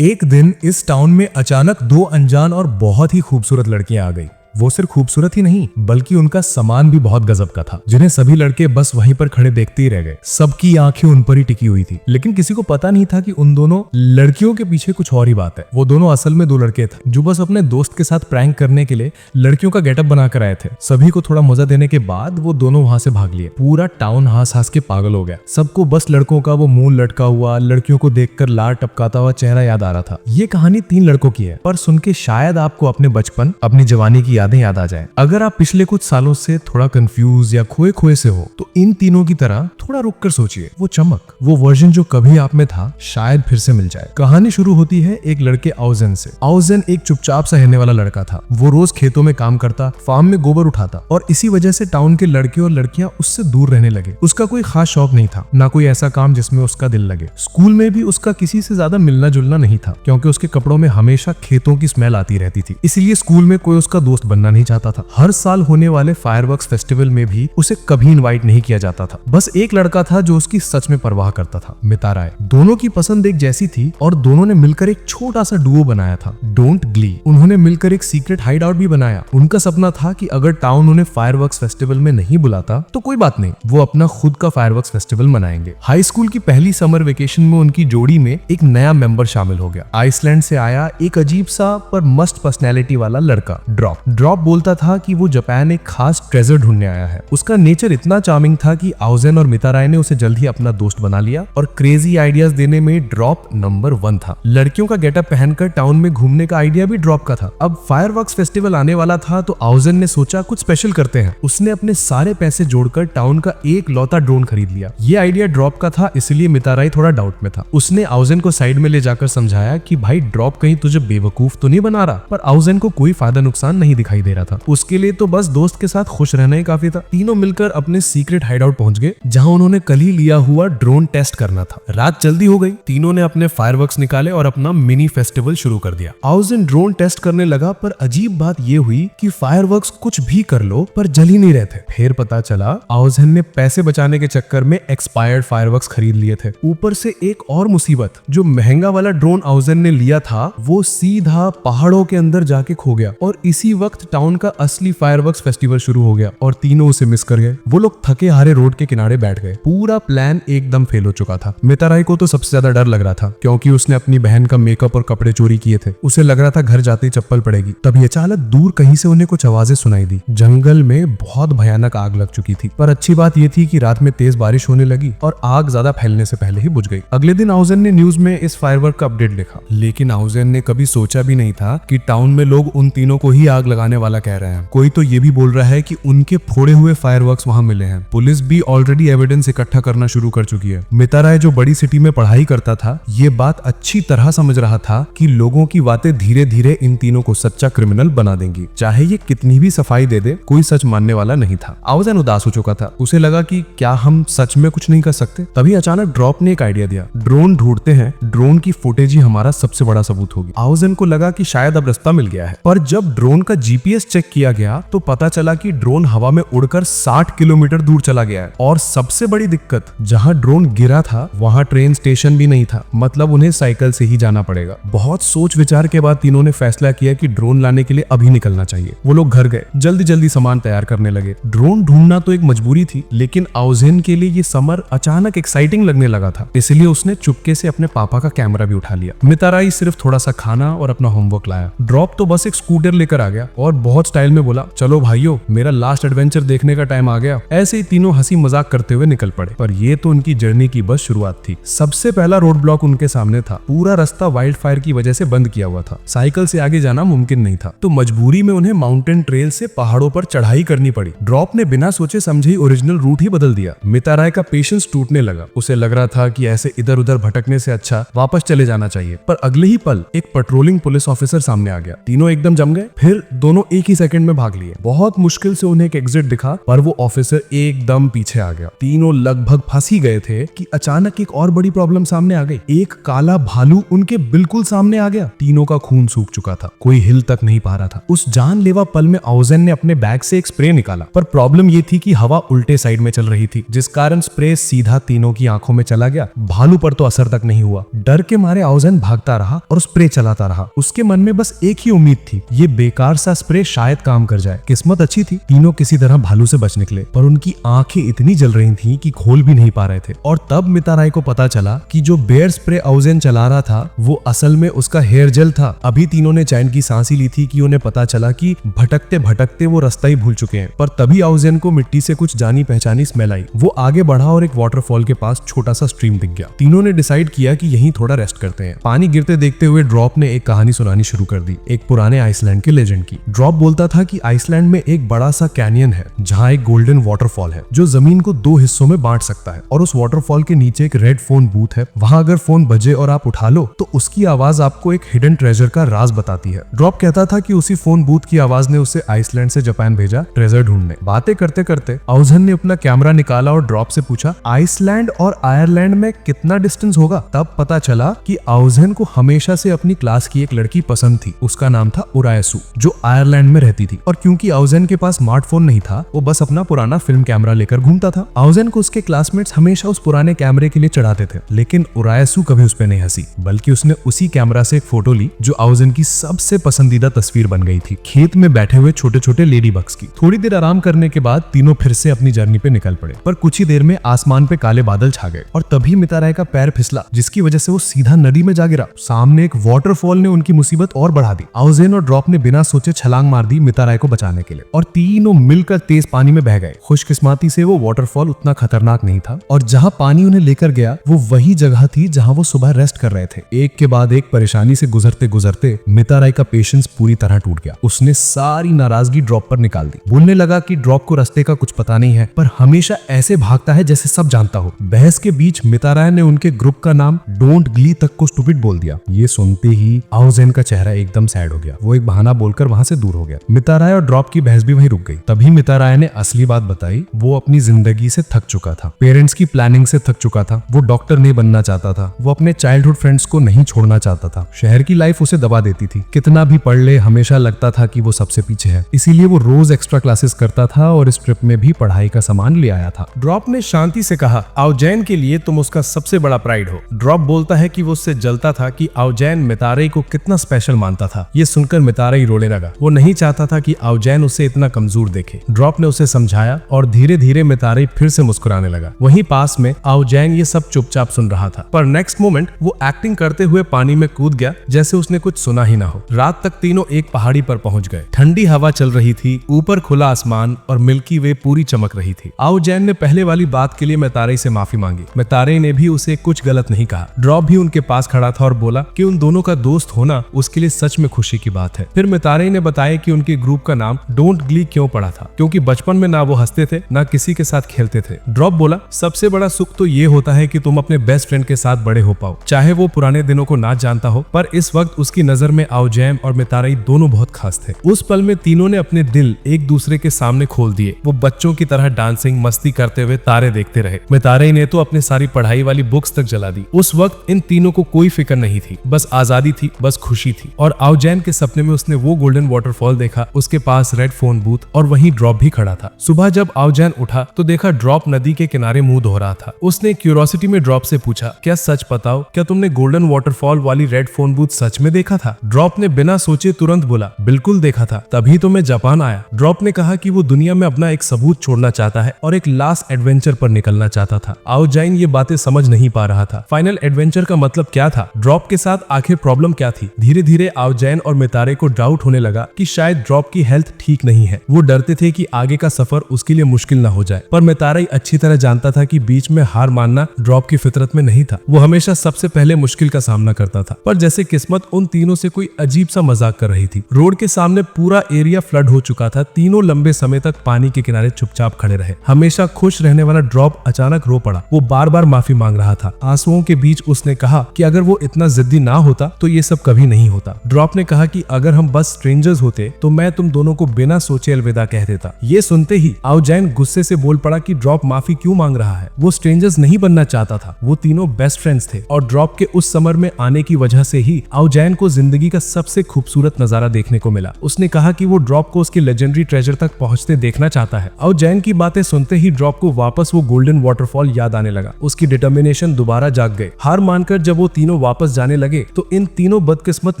एक दिन इस टाउन में अचानक दो अनजान और बहुत ही खूबसूरत लड़कियां आ गई। वो सिर्फ खूबसूरत ही नहीं बल्कि उनका सामान भी बहुत गजब का था, जिन्हें सभी लड़के बस वहीं पर खड़े देखते ही रह गए। सबकी आंखें उन पर ही टिकी हुई थी, लेकिन किसी को पता नहीं था कि उन दोनों लड़कियों के पीछे कुछ और ही बात है। वो दोनों असल में दो लड़के थे जो बस अपने दोस्त के साथ प्रैंक करने के लिए लड़कियों का गेटअप बनाकर आए थे। सभी को थोड़ा मजा देने के बाद वो दोनों वहां से भाग लिए। पूरा टाउन हंस हंस के पागल हो गया। सबको बस लड़कों का वो मुंह लटका हुआ, लड़कियों को देखकर लार टपकाता हुआ चेहरा याद आ रहा था। ये कहानी 3 लड़कों की है, पर सुन के शायद आपको अपने बचपन, अपनी जवानी की यादें याद आ जाए। अगर आप पिछले कुछ सालों से थोड़ा कंफ्यूज या खोए खोए से हो तो इन तीनों की तरह थोड़ा रुक कर सोचिए। वो चमक, वो वर्जन जो कभी आप में था, शायद फिर से मिल जाए। कहानी शुरू होती है एक लड़के आउजेन से। आउजेन एक चुपचाप सा रहने वाला लड़का था। वो रोज खेतों में काम करता, फार्म में गोबर उठाता और इसी वजह से टाउन के लड़के और लड़कियां उससे दूर रहने लगे। उसका कोई खास शौक नहीं था, ना कोई ऐसा काम जिसमें उसका दिल लगे। स्कूल में भी उसका किसी से ज्यादा मिलना जुलना नहीं था, क्योंकि उसके कपड़ों में हमेशा खेतों की स्मेल आती रहती थी। इसलिए स्कूल में कोई उसका दोस्त बनना नहीं चाहता था। हर साल होने वाले फायरवर्क्स फेस्टिवल में भी उसे कभी इनवाइट नहीं किया जाता था। बस एक लड़का था जो उसकी सच में परवाह करता था, मिताराय। दोनों की पसंद एक जैसी थी और दोनों ने मिलकर एक छोटा सा डुओ बनाया था, डोंट ग्ली। उन्होंने मिलकर एक सीक्रेट हाइड आउट भी बनाया। उनका सपना था कि अगर टाउन उन्हें फायरवर्क्स फेस्टिवल में नहीं बुलाता तो कोई बात नहीं, वो अपना खुद का फायरवर्क्स फेस्टिवल मनाएंगे। हाई स्कूल की पहली समर वेकेशन में उनकी जोड़ी में एक नया मेंबर शामिल हो गया। आइसलैंड से आया एक अजीब सा पर मस्त पर्सनैलिटी वाला लड़का, ड्रॉप। ड्रॉप बोलता था कि वो जापान एक खास ट्रेजर ढूंढने आया है। उसका नेचर इतना चार्मिंग था कि आउजेन और मिताराय ने उसे जल्द ही अपना दोस्त बना लिया और क्रेजी आइडियाज देने में ड्रॉप नंबर 1 था। लड़कियों का गेटअप पहनकर टाउन में घूमने का आइडिया भी ड्रॉप का था। अब फायरवर्क्स फेस्टिवल आने वाला था तो आउजेन ने सोचा कुछ स्पेशल करते हैं। उसने अपने सारे पैसे जोड़कर टाउन का एक लौता ड्रोन खरीद लिया। ये आइडिया ड्रॉप का था, इसलिए मिताराय थोड़ा डाउट में था। उसने आउजेन को साइड में ले जाकर समझाया कि भाई ड्रॉप कहीं तुझे बेवकूफ तो नहीं बना रहा, पर आउजेन को कोई फायदा नुकसान नहीं दिखाई दे रहा था। उसके लिए तो बस दोस्त के साथ खुश रहना ही काफी था। तीनों मिलकर अपने सीक्रेट हाइड आउट पहुंच गए, जहां उन्होंने कल ही लिया हुआ ड्रोन टेस्ट करना था। रात जल्दी हो गई। तीनों ने अपने फायरवर्क्स निकाले और अपना मिनी फेस्टिवल शुरू कर दिया। आउजेन ड्रोन टेस्ट करने लगा, पर अजीब बात ये हुई कि फायरवर्क्स कुछ भी कर लो पर जल ही नहीं रहे थे। फिर पता चला आउजेन ने पैसे बचाने के चक्कर में एक्सपायर्ड फायरवर्क्स खरीद लिए थे। ऊपर से एक और मुसीबत, जो महंगा वाला ड्रोन आउजेन ने लिया था वो सीधा पहाड़ों के अंदर जाके खो गया और इसी वक्त टाउन का असली फायरवर्क्स फेस्टिवल शुरू हो गया और तीनों उसे मिस कर गए। वो लोग थके हारे रोड के किनारे बैठ गए। पूरा प्लान एकदम फेल हो चुका था। मिताराय को तो सबसे ज्यादा डर लग रहा था, क्योंकि उसने अपनी बहन का मेकअप और कपड़े चोरी किए थे। उसे लग रहा था घर जाते ही चप्पल पड़ेगी। तभी अचानक दूर कहीं से उन्हें कुछ आवाजें सुनाई दी। जंगल में बहुत भयानक आग लग चुकी थी, पर अच्छी बात यह थी कि रात में तेज बारिश होने लगी और आग ज्यादा फैलने से पहले ही बुझ गई। अगले दिन आउजेन ने न्यूज में इस फायरवर्क का अपडेट देखा, लेकिन आउजेन ने कभी सोचा भी नहीं था कि टाउन में लोग उन तीनों को ही आग लगाने वाला कह रहे हैं। कोई तो ये भी बोल रहा है कि उनके फोड़े हुए फायरवर्क्स वहां मिले हैं। पुलिस भी ऑलरेडी एविडेंस इकट्ठा करना शुरू कर चुकी है। मिताराय जो बड़ी सिटी में पढ़ाई करता था, ये बात अच्छी तरह समझ रहा था कि लोगों की बातें धीरे धीरे इन तीनों को सच्चा क्रिमिनल बना देंगी। चाहे ये कितनी भी सफाई दे दे, कोई सच मानने वाला नहीं था। आउजेन उदास हो चुका था। उसे लगा कि क्या हम सच में कुछ नहीं कर सकते। तभी अचानक ड्रॉप ने एक आइडिया दिया, ड्रोन ढूंढते हैं, ड्रोन की फुटेज ही हमारा सबसे बड़ा सबूत होगी। आउजेन को लगा कि शायद अब रास्ता मिल गया है, पर जब ड्रोन का जीपीएस चेक किया गया तो पता चला कि ड्रोन हवा में उड़कर 60 किलोमीटर दूर चला गया है। और सबसे बड़ी दिक्कत, जहां ड्रोन गिरा था वहां ट्रेन स्टेशन भी नहीं था, मतलब उन्हें साइकिल से ही जाना पड़ेगा। बहुत सोच विचार के बाद तीनों ने फैसला किया कि ड्रोन लाने के लिए अभी निकलना चाहिए। वो लोग घर गए, जल्दी जल्दी सामान तैयार करने लगे। ड्रोन ढूंढना तो एक मजबूरी थी, लेकिन आउजेन के लिए ये समर अचानक एक्साइटिंग लगने लगा था, इसलिए उसने चुपके से अपने पापा का कैमरा भी उठा लिया। मिताराय सिर्फ थोड़ा सा खाना और अपना होमवर्क लाया। ड्रॉप तो बस एक स्कूटर लेकर आ गया और बहुत स्टाइल में बोला, चलो भाइयों, मेरा लास्ट एडवेंचर देखने का टाइम आ गया। ऐसे ही तीनों हंसी मजाक करते हुए निकल पड़े, पर ये तो उनकी जर्नी की बस शुरुआत थी। सबसे पहला रोड ब्लॉक उनके सामने था। पूरा रास्ता वाइल्ड फायर की वजह से बंद किया हुआ था। साइकिल से आगे जाना मुमकिन नहीं था, तो मजबूरी में उन्हें माउंटेन ट्रेल से पहाड़ों पर चढ़ाई करनी पड़ी। ड्रॉप ने बिना सोचे समझे ओरिजिनल रूट ही बदल दिया। मिताराय का पेशेंस टूटने लगा। उसे लग रहा था कि ऐसे इधर उधर भटकने से अच्छा वापस चले जाना चाहिए, पर अगले ही पल एक पेट्रोलिंग पुलिस ऑफिसर सामने आ गया। तीनों एकदम जम गए, फिर दोनों एक ही सेकंड में भाग लिए। बहुत मुश्किल से उन्हें एक एग्जिट दिखा, पर वो ऑफिसर एकदम पीछे आ गया। तीनों लगभग फंस ही गए थे कि अचानक एक और बड़ी प्रॉब्लम सामने आ गई। एक काला भालू उनके बिल्कुल सामने आ गया। तीनों का खून सूख चुका था, कोई हिल तक नहीं पा रहा था। उस जानलेवा पल में आउजेन ने अपने बैग से एक स्प्रे निकाला, पर प्रॉब्लम ये थी कि हवा उल्टे साइड में चल रही थी, जिस कारण स्प्रे सीधा तीनों की आंखों में चला गया। भालू पर तो असर तक नहीं हुआ। डर के मारे आउजेन भागता रहा और स्प्रे चलाता रहा। उसके मन में बस एक ही उम्मीद थी, ये बेकार सा स्प्रे शायद काम कर जाए। किस्मत अच्छी थी, तीनों किसी तरह भालू से बच निकले, पर उनकी आंखें इतनी जल रही थीं कि खोल भी नहीं पा रहे थे। और तब मिताराई को पता चला कि जो बेयर स्प्रे आउजेन चला रहा था वो असल में उसका हेयर जेल था। अभी तीनों ने चैन की सांस ही ली थी कि उन्हें पता चला कि भटकते भटकते वो रास्ता ही भूल चुके हैं। पर तभी आउजेन को मिट्टी से कुछ जानी पहचानी स्मेल आई। वो आगे बढ़ा और एक वाटरफॉल के पास छोटा सा स्ट्रीम दिख गया। तीनों ने डिसाइड किया कि यहीं थोड़ा रेस्ट करते हैं। पानी गिरते देखते हुए ड्रॉप ने एक कहानी सुनानी शुरू कर दी, एक पुराने आइसलैंड के लेजेंड की। ड्रॉप बोलता था कि आइसलैंड में एक बड़ा सा कैनियन है जहाँ एक गोल्डन वाटरफॉल है जो जमीन को 2 हिस्सों में बांट सकता है, और उस वाटरफॉल के नीचे एक रेड फोन बूथ है। वहां अगर फोन बजे और आप उठा लो तो उसकी आवाज आपको एक हिडन ट्रेजर का राज बताती है। ड्रॉप कहता था कि उसी फोन बूथ की आवाज ने उसे आइसलैंड से जापान भेजा ट्रेजर ढूंढने। बातें करते करते आउजेन ने अपना कैमरा निकाला और ड्रॉप से पूछा, आइसलैंड और आयरलैंड में कितना डिस्टेंस होगा? तब पता चला कि आउजेन को हमेशा से अपनी क्लास की एक लड़की पसंद थी। उसका नाम था उरायसु, जो आयरलैंड में रहती थी। और क्योंकि आउजेन के पास स्मार्टफोन नहीं था, वो बस अपना पुराना फिल्म कैमरा लेकर घूमता था। आउजेन को उसके क्लासमेट्स हमेशा उस पुराने कैमरे के लिए चढ़ाते थे, लेकिन उरायसु कभी उस पे नहीं हंसी, बल्कि उसने उसी कैमरा से एक फोटो ली जो आउजेन की सबसे पसंदीदा तस्वीर बन गई थी, खेत में बैठे हुए छोटे छोटे लेडी बग्स की। थोड़ी देर आराम करने के बाद तीनों फिर से अपनी जर्नी पे निकल पड़े, पर कुछ ही देर में आसमान पे काले बादल छा गए और तभी मिताराय का पैर फिसला, जिसकी वजह से वो सीधा नदी में जा गिरा। सामने एक वाटरफॉल ने उनकी मुसीबत और बढ़ा दी। आउजेन और ड्रॉप ने बिना सोचे छलांग मार दी मिताराय को बचाने के लिए, और तीनों मिलकर तेज पानी में बह गए। खुशकिस्मती से वो वाटरफॉल उतना खतरनाक नहीं था, और जहाँ पानी उन्हें लेकर गया वो वही जगह थी जहाँ वो सुबह रेस्ट कर रहे थे। एक के बाद एक परेशानी से गुजरते गुजरते मिताराय का पेशेंस पूरी तरह टूट गया। उसने सारी नाराजगी ड्रॉप पर निकाल दी। बोलने लगा कि ड्रॉप को रास्ते का कुछ पता नहीं है, पर हमेशा ऐसे भागता है जैसे सब जानता हो। बहस के बीच मिताराय ने उनके ग्रुप का नाम डोंट ग्ली तक को स्टूपिड बोल दिया। ये सुनते ही आउजेन का चेहरा एकदम सैड हो गया। वो एक बहाना बोलकर वहां से दूर हो गया। मिताराय और ड्रॉप की बहस भी वहीं रुक गई। तभी मिताराय ने असली बात बताई। वो अपनी जिंदगी से थक चुका था, पेरेंट्स की प्लानिंग से थक चुका था। वो डॉक्टर नहीं बनना चाहता था, वो अपने चाइल्डहुड फ्रेंड्स को नहीं छोड़ना चाहता था। शहर की लाइफ उसे दबा देती थी। कितना भी पढ़ ले हमेशा लगता था कि वो सबसे पीछे है। इसीलिए वो रोज एक्स्ट्रा क्लासेस करता था और इस ट्रिप में भी पढ़ाई का सामान ले आया था। ड्रॉप ने शांति से कहा, आउजेन के लिए तुम उसका सबसे बड़ा प्राइड हो। ड्रॉप बोलता है कि वो उससे जलता था कि आउजेन मिताराई को कितना स्पेशल मानता था। ये सुनकर मिताराई रोने लगा। वो नहीं चाहता था कि आउजेन उसे इतना कमजोर देखे। ड्रॉप ने उसे समझाया और धीरे धीरे मिताराई फिर से मुस्कुराने लगा। वहीं पास में आउजेन ये सब चुपचाप सुन रहा था, पर नेक्स्ट मोमेंट वो एक्टिंग करते हुए पानी में कूद गया जैसे उसने कुछ सुना ही ना हो। रात तक तीनों एक पहाड़ी पर पहुंच गए। ठंडी हवा चल रही थी, ऊपर खुला आसमान और मिल्की वे पूरी चमक रही थी। आउजेन ने पहले वाली बात के लिए मिताराई से माफी मांगी। मिताराई ने भी उसे कुछ गलत नहीं कहा। ड्रॉप भी उनके पास खड़ा था और बोला कि उन दोनों का दोस्त होना उसके लिए सच में खुशी की बात है। फिर मिताराई ने बताया कि उनके ग्रुप का नाम डोंट ग्ली क्यों पड़ा था, क्योंकि बचपन में ना वो हंसते थे ना किसी के साथ खेलते थे। ड्रॉप बोला, सबसे बड़ा सुख तो ये होता है कि तुम अपने बेस्ट फ्रेंड के साथ बड़े हो पाओ, चाहे वो पुराने दिनों को ना जानता हो, पर इस वक्त उसकी नजर में आउजेन और मिताराई दोनों बहुत खास थे। उस पल में तीनों ने अपने दिल एक दूसरे के सामने खोल दिए। वो बच्चों की तरह डांसिंग मस्ती करते हुए तारे देखते रहे। मिताराई ने तो अपने सारी पढ़ाई वाली बुक्स तक जला दी। उस वक्त इन तीनों को कोई फिक्र नहीं थी, बस आजादी थी, बस खुशी थी। और आउजेन के सपने में उसने वो गोल्डन वाटरफॉल देखा, उसके पास रेड फोन बूथ और वहीं ड्रॉप भी खड़ा था। सुबह जब आउजेन उठा तो देखा ड्रॉप नदी के किनारे मुंह धो रहा था। उसने क्यूरियोसिटी में ड्रॉप से पूछा, क्या सच बताओ, क्या तुमने गोल्डन वाटरफॉल वाली रेड फोन बूथ सच में देखा था? ड्रॉप ने बिना सोचे तुरंत बोला, बिल्कुल देखा था, तभी तो मैं जापान आया। ड्रॉप ने कहा कि वो दुनिया में अपना एक सबूत छोड़ना चाहता है और एक लास्ट एडवेंचर पर निकलना चाहता था। आउजेन ये बातें समझ नहीं पा रहा था। फाइनल एडवेंचर का मतलब क्या था? ड्रॉप के साथ आखिर प्रॉब्लम क्या थी? धीरे धीरे आउजेन और मितारे को डाउट होने लगा कि शायद ड्रॉप की हेल्थ ठीक नहीं है। वो डरते थे कि आगे का सफर उसके लिए मुश्किल ना हो जाए, पर मिताराई अच्छी तरह जानता था कि बीच में हार मानना ड्रॉप की फितरत में नहीं था। वो हमेशा सबसे पहले मुश्किल का सामना करता था। पर जैसे किस्मत उन तीनों से कोई अजीब सा मजाक कर रही थी। रोड के सामने पूरा एरिया फ्लड हो चुका था। तीनों लंबे समय तक पानी के किनारे चुपचाप खड़े रहे। हमेशा खुश रहने वाला ड्रॉप अचानक रो पड़ा। वो बार बार माफी मांग रहा था। आंसुओं के बीच उसने कहा कि अगर वो इतना जिद्दी ना होता तो ये सब कभी नहीं होता। ड्रॉप ने कहा कि अगर हम बस स्ट्रेंजर्स होते तो मैं तुम दोनों को बिना सोचे अलविदा कह देता। ये सुनते ही आउजेन गुस्से से बोल पड़ा कि ड्रॉप माफी क्यों मांग रहा है। वो स्ट्रेंजर्स नहीं बनना चाहता था, वो तीनों बेस्ट फ्रेंड्स थे और ड्रॉप के उस समर में आने की वजह से ही आओ जैन को जिंदगी का सबसे खूबसूरत नजारा देखने को मिला। उसने कहा कि वो ड्रॉप को उसके लेजेंडरी ट्रेजर तक पहुंचते देखना चाहता है। आओ जैन की बातें सुनते ही ड्रॉप को वापस वो गोल्डन वाटरफॉल याद आने लगा। उसकी डिटर्मिनेशन दोबारा जाग गए। हार मानकर जब वो तीनों वापस जाने लगे तो इन तीनों बदकिस्मत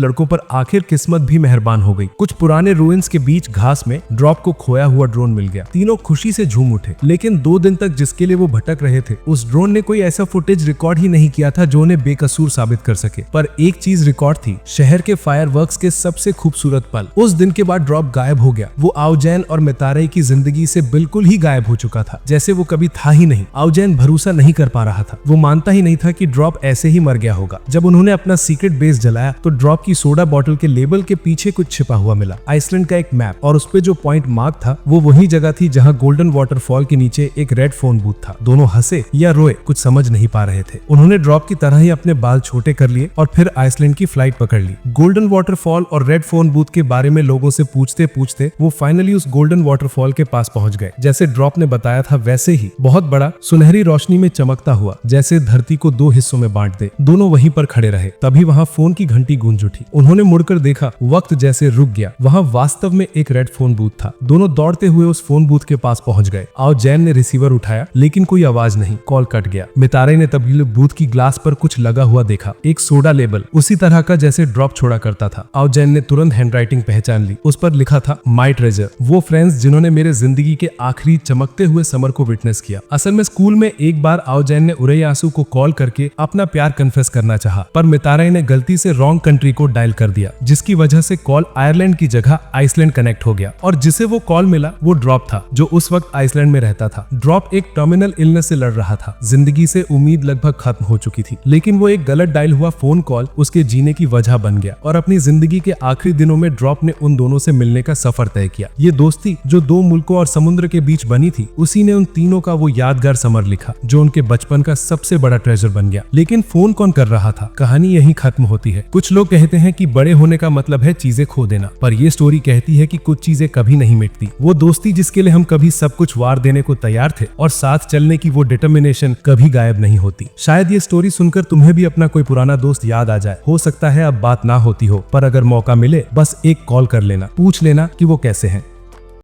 लड़कों पर आखिर किस्मत भी मेहरबान हो गई। कुछ पुराने रूइंस के बीच घास में ड्रॉप को खोया हुआ ड्रोन मिल गया। तीनों खुशी से झूम उठे, लेकिन 2 दिन तक जिसके लिए वो भटक रहे थे उस ड्रोन ने कोई ऐसा फुटेज रिकॉर्ड ही नहीं किया था जो उन्हें बेकसूर साबित कर सके। पर एक चीज रिकॉर्ड थी, शहर के फायरवर्क्स के सबसे खूबसूरत पल। उस दिन के बाद ड्रॉप गायब हो गया। वो आओजैन और मिताराई की जिंदगी से बिल्कुल ही गायब हो चुका था, जैसे वो कभी था ही नहीं। आओजैन भरोसा नहीं कर पा रहा था। वो मानता ही नहीं था कि ड्रॉप ऐसे ही मर गया होगा। जब उन्होंने अपना सीक्रेट बेस जलाया तो ड्रॉप की सोडा बॉटल के लेबल के पीछे कुछ छिपा हुआ मिला, आइसलैंड का एक मैप, और उस पे जो पॉइंट मार्क था वो वही जगह थी जहां गोल्डन वाटरफॉल के नीचे एक रेड फोन बूथ था। दोनों हंसे या रोए कुछ समझ नहीं पा रहे थे। उन्होंने ड्रॉप की तरह ही अपने बाल छोटे कर लिए और फिर आइसलैंड की फ्लाइट पकड़ ली। गोल्डन वाटरफॉल और रेड फोन बूथ के बारे में लोगों से पूछते पूछते वो फाइनली उस गोल्डन वाटरफॉल के पास पहुंच गए। जैसे ड्रॉप ने बताया था वैसे ही, बहुत बड़ा, सुनहरी रोशनी में चमकता हुआ, जैसे धरती को 2 हिस्सों में बांट दे। दोनों वहीं पर खड़े रहे। तभी वहां फोन की घंटी गूंज उठी। उन्होंने मुड़कर देखा, वक्त जैसे रुक गया। वहां वास्तव में एक रेड फोन बूथ था। दोनों दौड़ते हुए उस फोन बूथ के पास पहुंच गए। आओ जैन ने रिसीवर उठाया, लेकिन कोई आवाज नहीं। कॉल कट गया। मितारे ने तभी बूथ की ग्लास पर कुछ लगा हुआ देखा, एक सोडा लेबल, उसी तरह का जैसे ड्रॉप छोड़ा करता था। आओ जैन ने तुरंत हैंडराइटिंग पहचान ली। उस पर लिखा था, माय ट्रेजर, वो फ्रेंड्स जिन्होंने मेरे जिंदगी के आखिरी चमकते हुए समर को विटनेस किया। असल में स्कूल में एक बार आओ जैन ने उरेयासु को कॉल करके अपना प्यार कन्फेस करना चाहा, पर मिताराई ने गलती से रॉन्ग कंट्री को डायल कर दिया, जिसकी वजह से कॉल आयरलैंड की जगह आइसलैंड कनेक्ट हो गया। और जिसे वो कॉल मिला वो ड्रॉप था, जो उस वक्त आइसलैंड में रहता था। ड्रॉप एक टर्मिनल इलनेस से लड़ रहा था। जिंदगी से उम्मीद लगभग खत्म हो चुकी थी, लेकिन वो एक गलत डायल हुआ फोन कॉल उसके जीने की वजह बन गया। और अपनी जिंदगी के आखिरी दिनों में ड्रॉप ने उन दोनों से मिलने का सफर तय किया। ये दोस्ती जो 2 मुल्कों और समुद्र के बीच बनी थी, उसी ने उन तीनों का वो यादगार समर लिखा, जो उनके बचपन का सबसे बड़ा ट्रेजर बन गया। लेकिन फोन कौन कर रहा था? कहानी यहीं खत्म होती है। कुछ लोग कहते हैं कि बड़े होने का मतलब है चीजें खो देना, पर ये स्टोरी कहती है कि कुछ चीजें कभी नहीं मिटती। वो दोस्ती जिसके लिए हम कभी सब कुछ वार देने को तैयार थे, और साथ चलने की वो डिटर्मिनेशन कभी गायब नहीं होती। शायद ये स्टोरी सुनकर तुम्हें भी अपना कोई पुराना दोस्त याद आ जाए। हो सकता है अब बात ना होती हो, पर अगर मौका मिले बस एक कॉल कर लेना, पूछ लेना कि वो कैसे हैं।